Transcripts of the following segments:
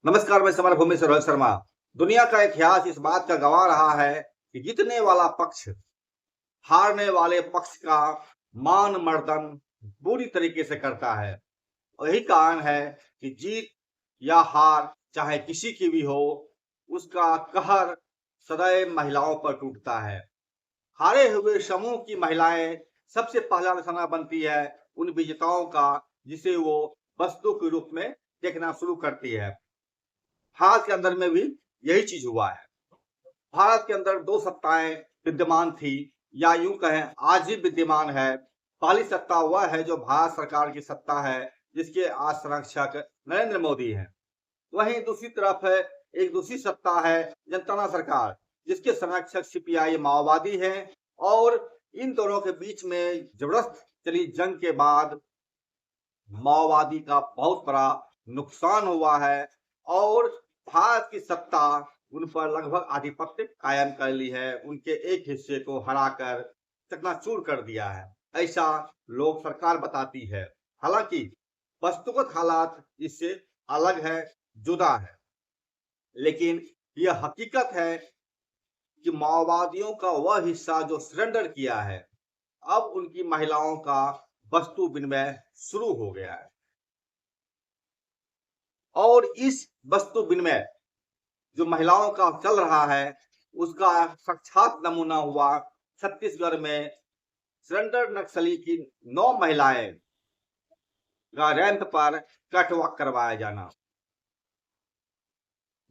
नमस्कार, मैं समर भूमि से रोहित शर्मा। दुनिया का इतिहास इस बात का गवाह रहा है कि जीतने वाला पक्ष हारने वाले पक्ष का मान मर्दन बुरी तरीके से करता है। और यही कारण है कि जीत या हार चाहे किसी की भी हो, उसका कहर सदैव महिलाओं पर टूटता है। हारे हुए समूह की महिलाएं सबसे पहला निशाना बनती है उन विजेताओं का, जिसे वो वस्तु के रूप में देखना शुरू करती है। भारत के अंदर में भी यही चीज हुआ है। भारत के अंदर दो सत्ताएं विद्यमान थी, या यूं कहें आज भी विद्यमान है। पहली सत्ता वह है जो भारत सरकार की सत्ता है, जिसके आज संरक्षक नरेंद्र मोदी हैं। वहीं दूसरी तरफ है एक दूसरी सत्ता है जनता सरकार, जिसके संरक्षक सीपीआई माओवादी हैं। और इन दोनों के बीच में जबरदस्त चली जंग के बाद माओवादी का बहुत बड़ा नुकसान हुआ है, और भारत की सत्ता उन पर लगभग आधिपत्य कायम कर ली है, उनके एक हिस्से को हराकर चकनाचूर कर दिया है, ऐसा लोक सरकार बताती है। हालांकि वस्तुगत हालात इससे अलग है, जुदा है। लेकिन यह हकीकत है कि माओवादियों का वह हिस्सा जो सरेंडर किया है, अब उनकी महिलाओं का वस्तु विनिमय शुरू हो गया है। और इस वस्तु विनिमय जो महिलाओं का चल रहा है, उसका साक्षात नमूना हुआ छत्तीसगढ़ में सरेंडर नक्सली की 9 महिलाएं का रैंप पर कैटवॉक करवाया जाना।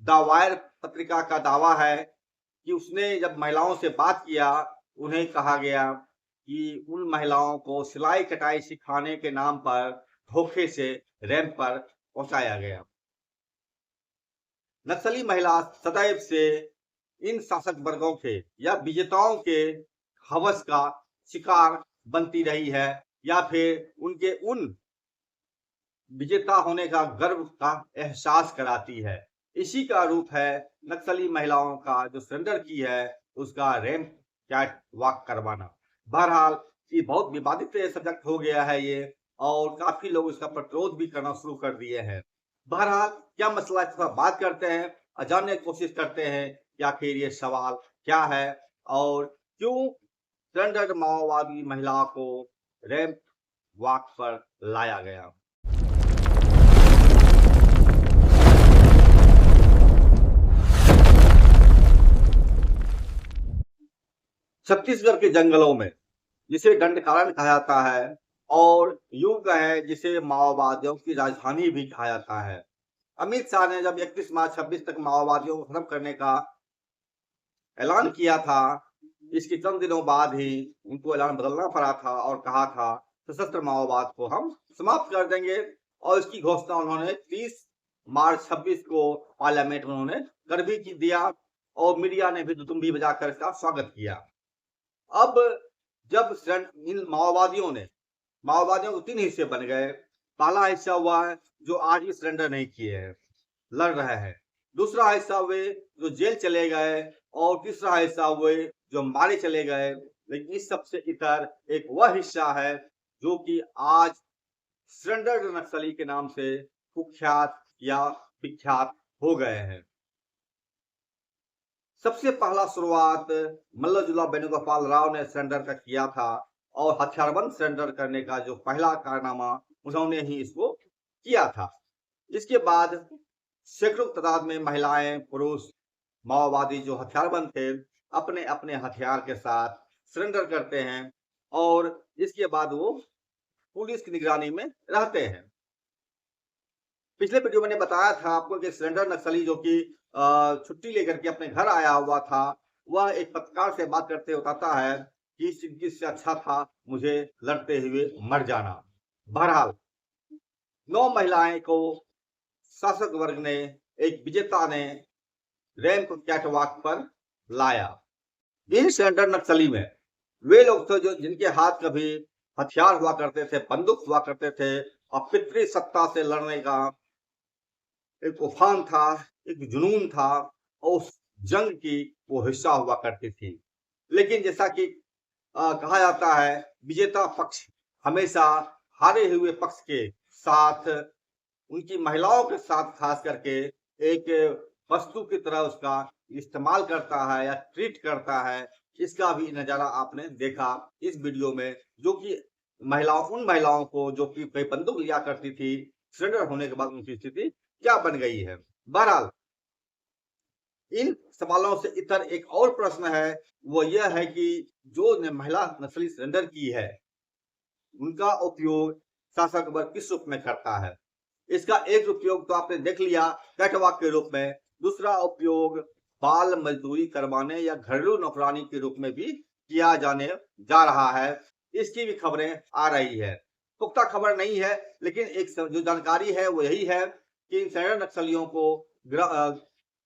द वायर पत्रिका का दावा है कि उसने जब महिलाओं से बात किया, उन्हें कहा गया कि उन महिलाओं को सिलाई कटाई सिखाने के नाम पर धोखे से रैंप पर पहुंचाया गया। नक्सली महिला सदैव से इन शासक वर्गों के या विजेताओं के हवस का शिकार बनती रही है, या फिर उनके उन विजेता होने का गर्व का एहसास कराती है। इसी का रूप है नक्सली महिलाओं का जो सरेंडर की है, उसका रैंप कैट वॉक करवाना। बहरहाल ये बहुत विवादित सब्जेक्ट हो गया है ये, और काफी लोग इसका प्रतिरोध भी करना शुरू कर दिए हैं। बहरहाल क्या मसला है, इस पर बात करते हैं और जानने की कोशिश करते हैं कि आखिर ये सवाल क्या है, और क्यों सरेंडर माओवादी महिला को रैंप वॉक पर लाया गया। छत्तीसगढ़ के जंगलों में, जिसे दंडकारण्य कहा जाता है, और यूं कहें जिसे माओवादियों की राजधानी भी कहा जाता है, अमित शाह ने जब 31 मार्च 26 तक माओवादियों को खत्म करने का ऐलान किया था, इसके चंद दिनों बाद ही उनको ऐलान बदलना पड़ा था और कहा था सशस्त्र माओवाद को हम समाप्त कर देंगे। और इसकी घोषणा उन्होंने 30 मार्च 26 को पार्लियामेंट में उन्होंने कर भी दिया, और मीडिया ने भी दुतुम्बी बजाकर इसका स्वागत किया। अब जब इन माओवादियों को 3 हिस्से बन गए। पहला हिस्सा हुआ है जो आज भी सरेंडर नहीं किए हैं, लड़ रहे हैं। दूसरा हिस्सा हुए जो जेल चले गए, और तीसरा हिस्सा हुए जो मारे चले गए। लेकिन इस सबसे इतर एक वह हिस्सा है जो कि आज सरेंडर नक्सली के नाम से कुख्यात या विख्यात हो गए हैं। सबसे पहला शुरुआत मल्लजुला वेणुगोपाल राव ने सरेंडर का किया था, और हथियारबंद सरेंडर करने का जो पहला कारनामा उन्होंने ही इसको किया था। इसके बाद सैकड़ों तादाद में महिलाएं, पुरुष माओवादी जो हथियारबंद थे, अपने अपने हथियार के साथ सरेंडर करते हैं, और इसके बाद वो पुलिस की निगरानी में रहते हैं। पिछले वीडियो में मैंने बताया था आपको कि सरेंडर नक्सली जो कि छुट्टी लेकर के अपने घर आया हुआ था, वह एक पत्रकार से बात करते हुए बताता है कि इस जिंदगी से अच्छा था मुझे लड़ते हुए मर जाना। बहरहाल 9 महिलाएं को शासक वर्ग ने, एक विजेता ने रैंप कैटवॉक पर लाया। इन सरेंडर नक्सली में वे लोग थे जो जिनके हाथ कभी हथियार हुआ करते थे, बंदूक हुआ करते थे, और पितृ सत्ता से लड़ने का एक उफान था, एक जुनून था, और उस जंग की वो हिस्सा हुआ करती थी। लेकिन जैसा कि कहा जाता है, विजेता पक्ष हमेशा हारे हुए पक्ष के साथ, उनकी महिलाओं के साथ खास करके एक वस्तु की तरह उसका इस्तेमाल करता है या ट्रीट करता है, इसका भी नज़ारा आपने देखा इस वीडियो में, जो कि उन महिलाओं को जो कि कई बंदूक लिया करती थी, सरेंडर होने के बाद उनकी स्थिति क्या बन गई है। बहरहाल इन सवालों से इतर एक और प्रश्न है, वो यह है कि जो महिला नक्सली सरेंडर की है, उनका उपयोग शासक वर्ग किस रूप में करता है। इसका एक उपयोग तो आपने देख लिया कैटवाक के रूप में, दूसरा उपयोग बाल मजदूरी करवाने या घरेलू नौकरानी के रूप में भी किया जाने जा रहा है। इसकी भी खबरें आ रही है, पुख्ता खबर नहीं है, लेकिन एक जो जानकारी है वो यही है कि इन सैन्य नक्सलियों को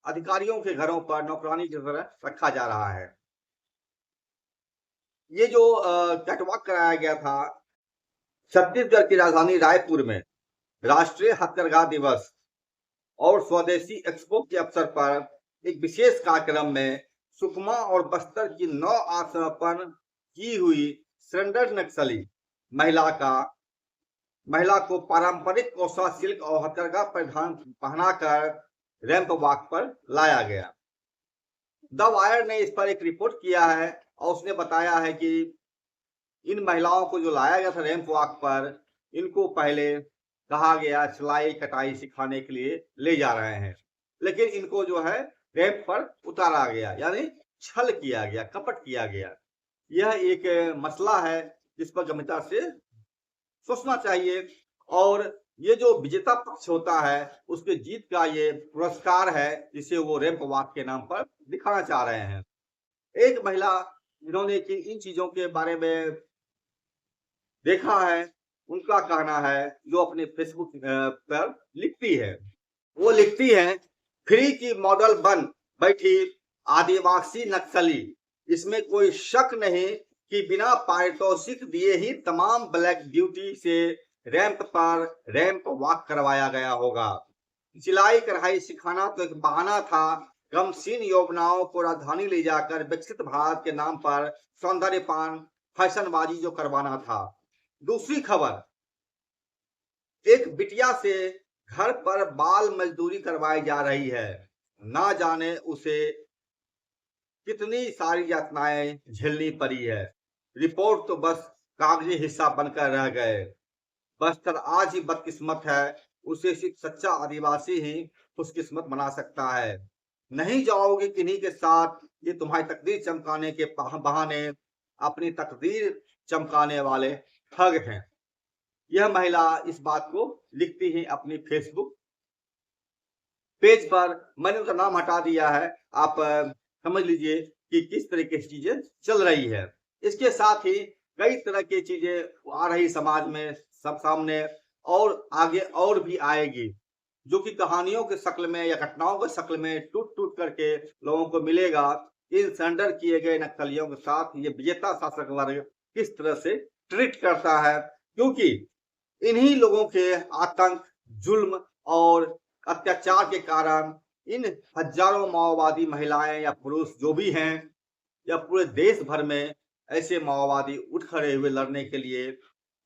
अधिकारियों के घरों पर नौकरानी की तरह रखा जा रहा है। ये जो कैटवाक कराया गया था छत्तीसगढ़ की राजधानी रायपुर में राष्ट्रीय हथकरघा दिवस और स्वदेशी एक्सपो के अवसर पर एक विशेष कार्यक्रम में सुकमा और बस्तर की 9 आत्मसमर्पण की हुई सरेंडर नक्सली महिला को पारंपरिक कोसा सिल्क और हथकरघा परिधान पहनाकर रैंप वॉक पर लाया गया। द वायर ने इस पर एक रिपोर्ट किया है और उसने बताया है कि इन महिलाओं को जो लाया गया था रैंप वॉक पर, इनको पहले कहा गया सिलाई कटाई सिखाने के लिए ले जा रहे हैं, लेकिन इनको जो है रैंप पर उतारा गया, यानी छल किया गया, कपट किया गया। यह एक मसला है जिस पर गंभीरता से सोचना चाहिए, और ये जो विजेता पक्ष होता है उसके जीत का ये पुरस्कार है जिसे वो रैंप वॉक के नाम पर दिखाना चाह रहे हैं। एक महिला जिन्होंने इन चीजों के बारे में देखा है, उनका कहना है, जो अपने फेसबुक पर लिखती है, वो लिखती है, फ्री की मॉडल बन बैठी आदिवासी नक्सली, इसमें कोई शक नहीं कि बिना पारितोषिक दिए ही तमाम ब्लैक ब्यूटी से रैंप पर रैंप वॉक करवाया गया होगा। सिलाई कढ़ाई सिखाना तो एक बहाना था, गमसीन यौवनाओं को राजधानी ले जाकर विकसित भारत के नाम पर सौंदर्यपान फैशनबाजी जो करवाना था। दूसरी खबर, एक बिटिया से घर पर बाल मजदूरी करवाई जा रही है, ना जाने उसे कितनी सारी यातनाएं झेलनी पड़ी है। रिपोर्ट तो बस कागजी हिस्सा बनकर रह गए। बस्तर आज ही बदकिस्मत है, उसे सिर्फ सच्चा आदिवासी ही खुशकिस्मत बना सकता है। नहीं जाओगे किन्हीं के साथ, ये तुम्हारी तकदीर चमकाने के बहाने अपनी तकदीर चमकाने वाले ठग हैं। यह महिला इस बात को लिखती है अपनी फेसबुक पेज पर। मैंने उसका नाम हटा दिया है, आप समझ लीजिए कि किस तरीके से चीजें चल रही है। इसके साथ ही कई तरह की चीजें आ रही समाज में सब सामने, और आगे और भी आएगी, जो कि कहानियों के शक्ल में या घटनाओं के शक्ल में टूट टूट करके लोगों को मिलेगा। इन सरेंडर किए गए नक्सलियों के साथ ये विजेता शासक वर्ग किस तरह से ट्रीट करता है, क्योंकि इन्हीं लोगों के आतंक, जुल्म और अत्याचार के कारण इन हजारों माओवादी महिलाएं या पुरुष जो भी हैं, या पूरे देश भर में ऐसे माओवादी उठ खड़े हुए लड़ने के लिए,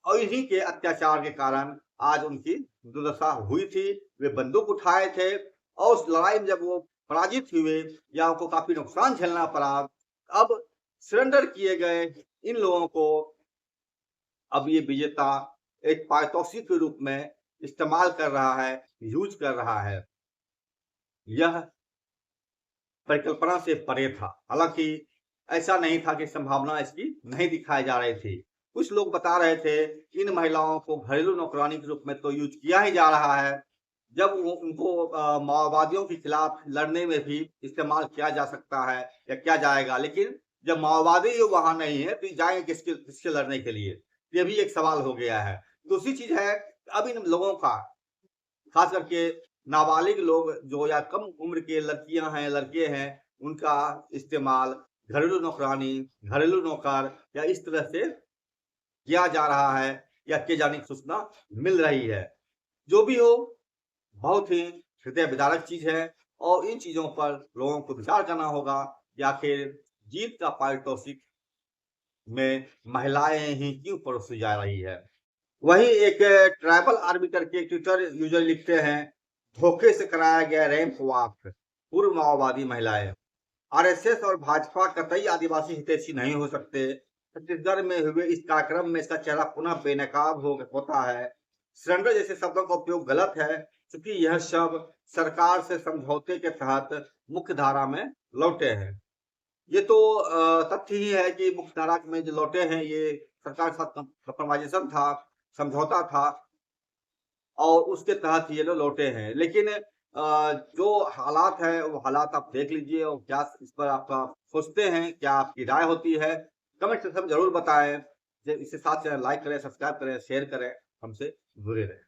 और इन्हीं के अत्याचार के कारण आज उनकी दुर्दशा हुई थी। वे बंदूक उठाए थे और उस लड़ाई में जब वो पराजित हुए या उनको काफी नुकसान झेलना पड़ा, अब सरेंडर किए गए इन लोगों को अब ये विजेता एक पारितोषिक के रूप में इस्तेमाल कर रहा है, यूज कर रहा है। यह परिकल्पना से परे था। हालांकि ऐसा नहीं था कि संभावना इसकी नहीं दिखाई जा रही थी। कुछ लोग बता रहे थे इन महिलाओं को घरेलू नौकरानी के रूप में तो यूज किया ही जा रहा है, जब उनको माओवादियों के खिलाफ लड़ने में भी इस्तेमाल किया जा सकता है या किया जाएगा, लेकिन जब माओवादी वहां नहीं है तो जाएंगे किसके किसके लड़ने के लिए, ये भी एक सवाल हो गया है। दूसरी चीज है, अब इन लोगों का खास करके नाबालिग लोग जो या कम उम्र के लड़कियां हैं लड़के हैं, उनका इस्तेमाल घरेलू नौकरानी, घरेलू नौकर या इस तरह से किया जा रहा है या किए जाने की सूचना मिल रही है। जो भी हो, बहुत ही हृदय विदारक चीज है, और इन चीजों पर लोगों को विचार करना होगा कि आखिर जीत का पारितोषिक में महिलाएं ही क्यों परोसी जा रही है। वही एक ट्राइबल आर्बिटर के ट्विटर यूजर लिखते हैं, धोखे से कराया गया रैंप वॉक, पूर्व माओवादी महिलाएं। आरएसएस और भाजपा कतई आदिवासी हितैषी नहीं हो सकते। छत्तीसगढ़ में हुए इस कार्यक्रम में इसका चेहरा पुनः बेनकाब होता है। सरेंडर जैसे शब्दों का उपयोग गलत है, क्योंकि यह शब्द सरकार से समझौते के तहत मुख्य धारा में लौटे हैं। ये तो तथ्य ही है कि मुख्य धारा में जो लौटे हैं ये सरकार के साथ कंप्रोमाइजेशन था, समझौता था और उसके तहत ये लोग लौटे हैं। लेकिन जो हालात है वो हालात आप देख लीजिए और क्या इस पर आपका सोचते हैं, क्या आपकी राय होती है, कमेंट सेक्शन में ज़रूर बताएँ। ज इसके साथ चैनल लाइक करें, सब्सक्राइब करें, शेयर करें, हमसे जुड़े रहें।